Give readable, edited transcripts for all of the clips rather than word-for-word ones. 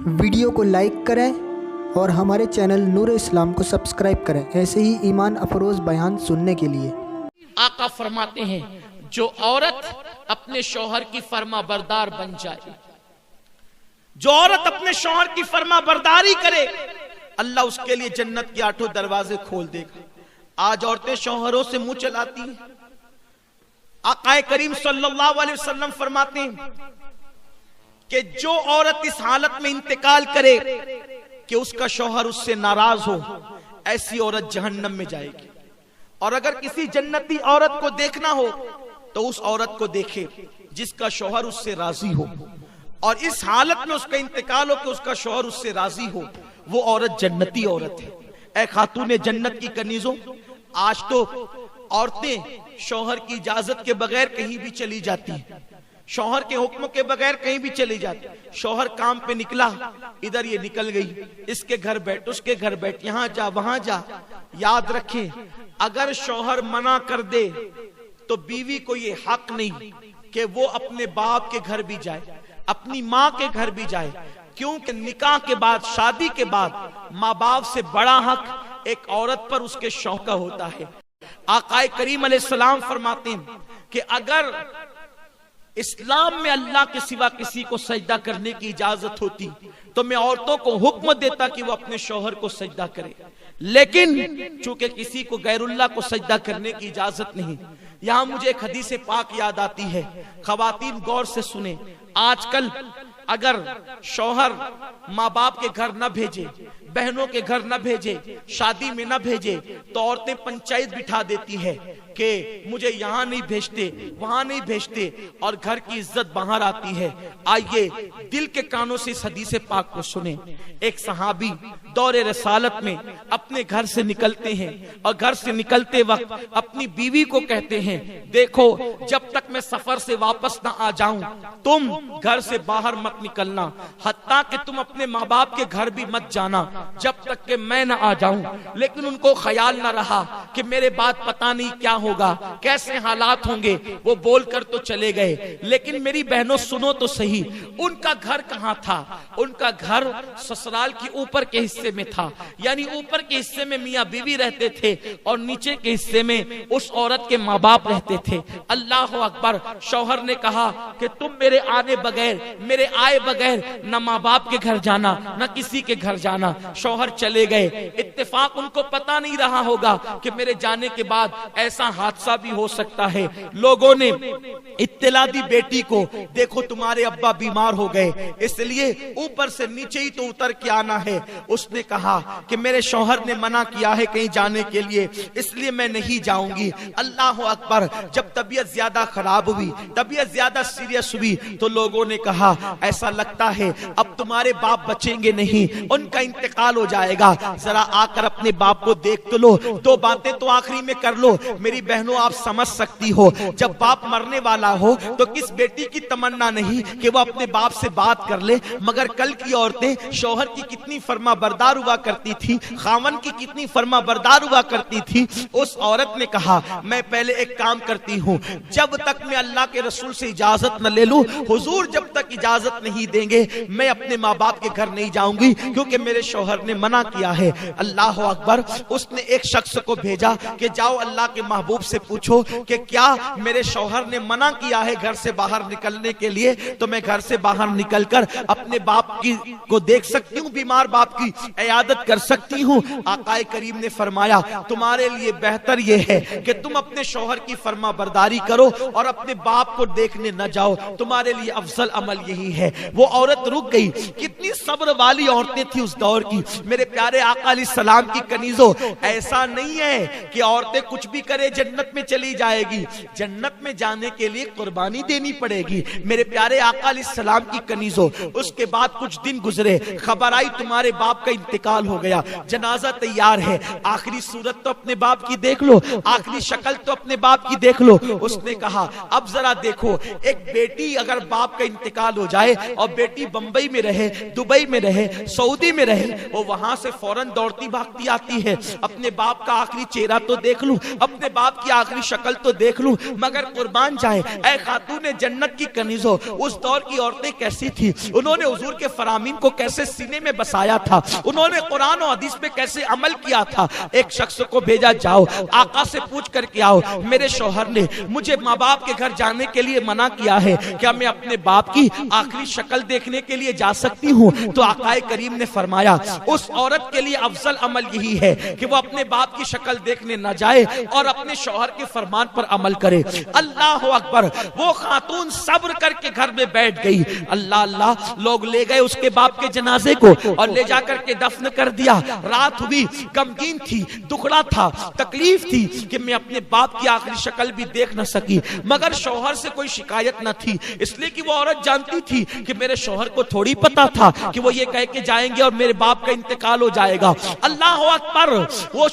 Video को like करें और हमारे चैनल नूर इस्लाम को सब्सक्राइब करें ऐसे ही ईमान अफरोज बयान सुनने के लिए। आका फरमाते हैं जो औरत अपने शौहर की फर्मा बरदार बन जाए, जो औरत अपने शौहर की फर्मा बरदारी करे, अल्लाह उसके लिए जन्नत के 8 दरवाजे खोल देगा। आज औरतें शौहरों से मुंह चलाती हैं। आका करीम सल्लल्लाहु अलैहि वसल्लम फरमाते हैं कि जो औरत इस हालत में इंतकाल करे कि उसका शौहर उससे नाराज हो, ऐसी औरत जहन्नम में जाएगी। और अगर किसी जन्नती औरत को देखना हो तो उस औरत को देखे जिसका शौहर उससे राजी हो, और इस हालत में उसका इंतकाल हो कि उसका शौहर उससे राजी हो, वो औरत जन्नती औरत है। ऐ खातूने जन्नत की कनीजों, आज तो औरतें शौहर की इजाजत के बगैर कहीं भी चली जाती हैं, शौहर के हुक्म के बगैर कहीं भी चली जाती। शौहर काम पे निकला, इधर ये निकल गई, इसके घर बैठ, उसके घर बैठ, यहां जा वहां जा। याद रखें, अगर शौहर मना कर दे तो बीवी को ये हक नहीं कि वो अपने बाप के घर भी जाए, अपनी माँ के घर भी जाए, क्योंकि निकाह के बाद, शादी के बाद माँ बाप से बड़ा हक एक औरत पर उसके शौहर का होता है। आकाए करीम अलैहिस्सलाम फरमाते हैं कि अगर इस्लाम में अल्लाह के सिवा किसी को सजदा करने की इजाजत होती तो मैं औरतों को हुक्म देता कि वो अपने शौहर को सजदा करे, लेकिन चूंकि किसी को गैरुल्लाह को सजदा करने की इजाजत नहीं। यहां मुझे एक हदीस पाक याद आती है, खवातीन गौर से सुने। आजकल अगर शौहर माँ बाप के घर न भेजे, बहनों के घर न भेजे, शादी में न भेजे, तो औरतें पंचायत बिठा देती है कि मुझे यहाँ नहीं भेजते, वहां नहीं भेजते, और घर की इज्जत बाहर आती है। आइए दिल के कानों से इस हदीस पाक को सुने। एक सहाबी दौरे रसालत में अपने घर से निकलते हैं और घर से निकलते वक्त अपनी बीवी को कहते हैं, देखो जब तक मैं सफर से वापस ना आ जाऊं तुम घर से बाहर मत निकलना, हत्ता कि तुम अपने माँ बाप के घर भी मत जाना जब तक कि मैं ना आ जाऊं। लेकिन उनको ख्याल ना रहा कि मेरे बाद पता नहीं क्या होगा, कैसे हालात होंगे। वो बोलकर तो चले गए, लेकिन मेरी बहनों सुनो तो सही, उनका घर कहाँ था? उनका घर ससुराल की ऊपर के हिस्से में था, यानी ऊपर के हिस्से में मियाँ बीवी रहते थे और नीचे के हिस्से में उस औरत के माँ बाप रहते थे। अल्लाह अकबर। शौहर ने कहा कि तुम मेरे आने बगैर, मेरे आए बगैर न माँ बाप के घर जाना, न किसी के घर जाना। शौहर चले गए। इत्तेफाक उनको पता नहीं रहा होगा कि मेरे जाने के बाद ऐसा हादसा भी हो सकता है। लोगों ने इत्तला दी बेटी को, देखो तुम्हारे अब्बा बीमार हो गए, इसलिए ऊपर से नीचे ही तो उतर के आना है। उसने कहा कि मेरे शौहर ने मना किया है कहीं जाने के लिए, इसलिए मैं नहीं जाऊंगी। अल्लाह अकबर। जब तबीयत ज्यादा खराब हुई, तबीयत ज्यादा सीरियस हुई, तो लोगों ने कहा ऐसा लगता है अब तुम्हारे बाप बचेंगे नहीं, उनका इंतकाल हो जाएगा, जरा आकर अपने बाप को देख तो लो, 2 बातें तो आखिरी में कर लो। मेरी बहनों आप समझ सकती हो, जब बाप मरने वाला हो तो किस बेटी की तमन्ना नहीं कि वो अपने बाप से बात कर ले। मगर कल की औरतें शौहर की कितनी फर्मा बरदार हुआ करती थी, खावन की कितनी फर्मा बरदार हुआ करती थी। उस औरत ने कहा मैं पहले एक काम करती हूँ, जब तक मैं अल्लाह के रसूल से इजाजत न ले लूं, हुजूर जब तक इजाजत नहीं देंगे मैं अपने माँ बाप के घर नहीं जाऊंगी, क्योंकि मेरे शौहर ने मना किया है। अल्लाह अकबर। उसने एक शख्स को भेजा कि जाओ अल्लाह के महबूब से पूछो कि क्या मेरे शौहर ने मना किया है घर से बाहर निकलने के लिए, तो मैं घर से बाहर निकलकर अपने बाप की को देख सकती हूँ, बीमार बाप की इयादत कर सकती हूँ। आकाए करीम ने फरमाया तुम्हारे लिए बेहतर यह है कि तुम अपने शौहर की फर्मा बरदारी करो और अपने बाप को देखने न जाओ, तुम्हारे लिए अफजल अमल यही है। वो औरत रुक गई। कितनी सब्र वाली औरतें थी उस दौर की। मेरे प्यारे आका अलैहिस्सलाम की कनीजों, ऐसा नहीं है कि औरतें कुछ भी करे जन्नत में चली जाएगी। जन्नत में जाने के लिए कुर्बानी देनी पड़ेगी। मेरे प्यारे आका अलैहिस्सलाम की कनीजों, उसके बाद कुछ दिन गुजरे, खबर आई तुम्हारे बाप का इंतकाल हो गया, जनाजा तैयार है, आखिरी सूरत तो अपने बाप की देख लो, आखिरी शक्ल तो अपने बाप की देख लो। उसने कहा अब जरा देखो, एक बेटी अगर बाप का इंतकाल हो जाए और बेटी बंबई में रहे, दुबई में रहे, सऊदी में रहे, वो वहां से फौरन दौड़ती भागती आती है, अपने बाप का आखिरी चेहरा तो देख लूं, अपने बाप बाप की आखिरी शक्ल तो देख लूं, मगर कुर्बान जाए ऐ खातूने जन्नत की कनीजो, उस दौर की औरतें कैसी थी, उन्होंने हुजूर के फरामीन को कैसे सीने में बसाया था, उन्होंने कुरान और हदीस पे कैसे अमल किया था। एक शख्स को भेजा, जाओ आका से पूछ करके आओ, मेरे शौहर ने मुझे माँ बाप के घर जाने के लिए मना किया है, क्या मैं अपने बाप की आखिरी शक्ल देखने के लिए जा सकती हूँ? तो आकाए करीम ने फरमाया उस औरत के लिए अफजल अमल यही है कि वो अपने बाप की शक्ल देखने न जाए और अपने शौहर के फरमान पर अमल करे। अल्लाह अकबर। वो खातून सब्र करके घर में बैठ गई। अल्लाह अल्लाह, लोग ले गए उसके बाप के जनाजे को और ले जाकर के दफन कर दिया। रात हुई, गमगीन थी, दुखड़ा था, तकलीफ थी कि मैं अपने बाप की आखिरी शक्ल भी देख न सकी, मगर शौहर से कोई शिकायत न थी, इसलिए कि वो औरत जानती थी कि मेरे शौहर को थोड़ी पता था कि वो ये कह के जाएंगे और मेरे बाप का इंतकाल हो जाएगा। अल्लाह अकबर। वो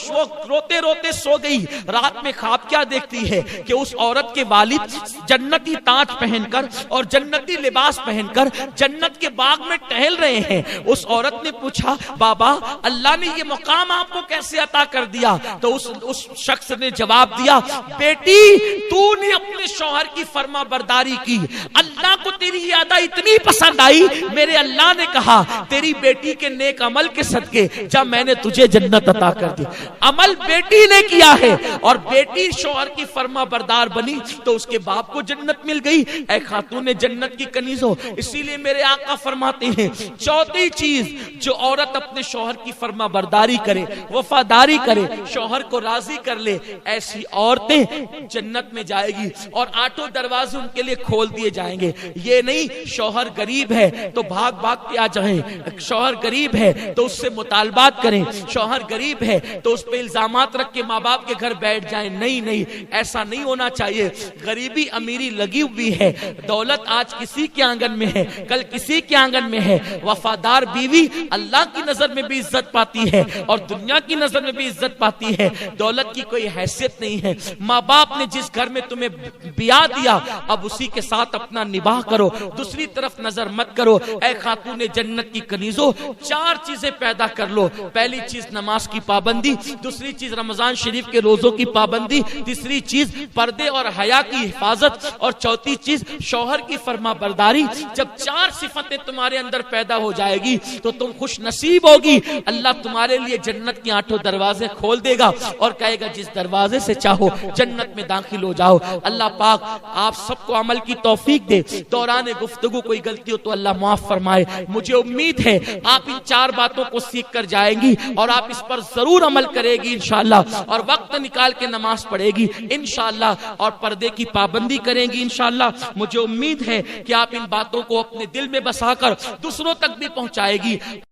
रोते रोते सो गई। रात में ख्वाब क्या देखती है कि उस औरत के वालिद जन्नती ताज पहनकर और जन्नती लिबास पहनकर जन्नत के बाग में टहल रहे हैं। उस औरत ने पूछा, बाबा अल्लाह ने ये मुकाम आपको कैसे अता कर दिया? तो उस शख्स ने जवाब दिया, बेटी तूने अपने शौहर की फर्मा बरदारी की, अल्लाह को तेरी ये अदा इतनी पसंद आई, मेरे अल्लाह ने कहा तेरी बेटी के नेक अमल के सदके जब मैंने तुझे जन्नत अता कर दी। अमल बेटी ने किया है और बेटी शौहर की फर्मा बरदार बनी तो उसके बाप को जन्नत मिल गई। ऐ खातून जन्नत की कनीज हो। इसीलिए मेरे आका फरमाते हैं चौथी चीज, जो औरत अपने शौहर की फर्मा बरदारी करे, वफादारी करे, शौहर को राजी कर ले, ऐसी औरतें जन्नत में जाएगी और आठों दरवाजे उनके लिए खोल दिए जाएंगे। ये नहीं शौहर गरीब है तो भाग भाग के आ जाएं, शौहर गरीब है तो उससे मुतालबात करें, शौहर गरीब है तो उस पे इल्जामात रख के माँ बाप के घर बैठ जाएं। नहीं नहीं, ऐसा नहीं होना चाहिए। गरीबी अमीरी लगी हुई है, दौलत आज किसी के आंगन में है, कल किसी के आंगन में है। वफादार बीवी अल्लाह की नजर में भी इज्जत पाती है और दुनिया की नजर में भी इज्जत पाती है। दौलत की कोई हैसियत नहीं है। माँ बाप ने जिस घर में तुम्हें ब्याह दिया अब उसी के साथ अपना निबाह करो, दूसरी तरफ नजर मत करो। ऐ खातून जन्नत की कनीजो, चार चीजें पैदा कर लो। पहली चीज नमाज की पाबंदी, दूसरी चीज रमजान शरीफ के रोजों की पाबंदी, तीसरी चीज पर्दे और हया की हिफाजत और चौथी चीज शौहर की फर्मा बरदारी। जब चार सिफतें तुम्हारे अंदर पैदा हो जाएगी तो तुम खुश नसीब होगी। अल्लाह तुम्हारे लिए जन्नत की आठों दरवाजे खोल देगा और कहेगा जिस दरवाजे से चाहो जन्नत में दाखिल हो जाओ। अल्लाह पाक आप सबको अमल की तौफीक दे। दौरान गुफ्तगू कोई गलती हो तो अल्लाह माफ फरमाए। मुझे उम्मीद है आप इन चार बातों को सीख कर जाएंगी और आप इस पर जरूर अमल करेगी इंशाअल्लाह, और वक्त निकाल के नमाज पढ़ेगी इंशाअल्लाह, और पर्दे की पाबंदी करेंगी इंशाअल्लाह। मुझे उम्मीद है कि आप इन बातों को अपने दिल में बसाकर दूसरों तक भी पहुंचाएगी।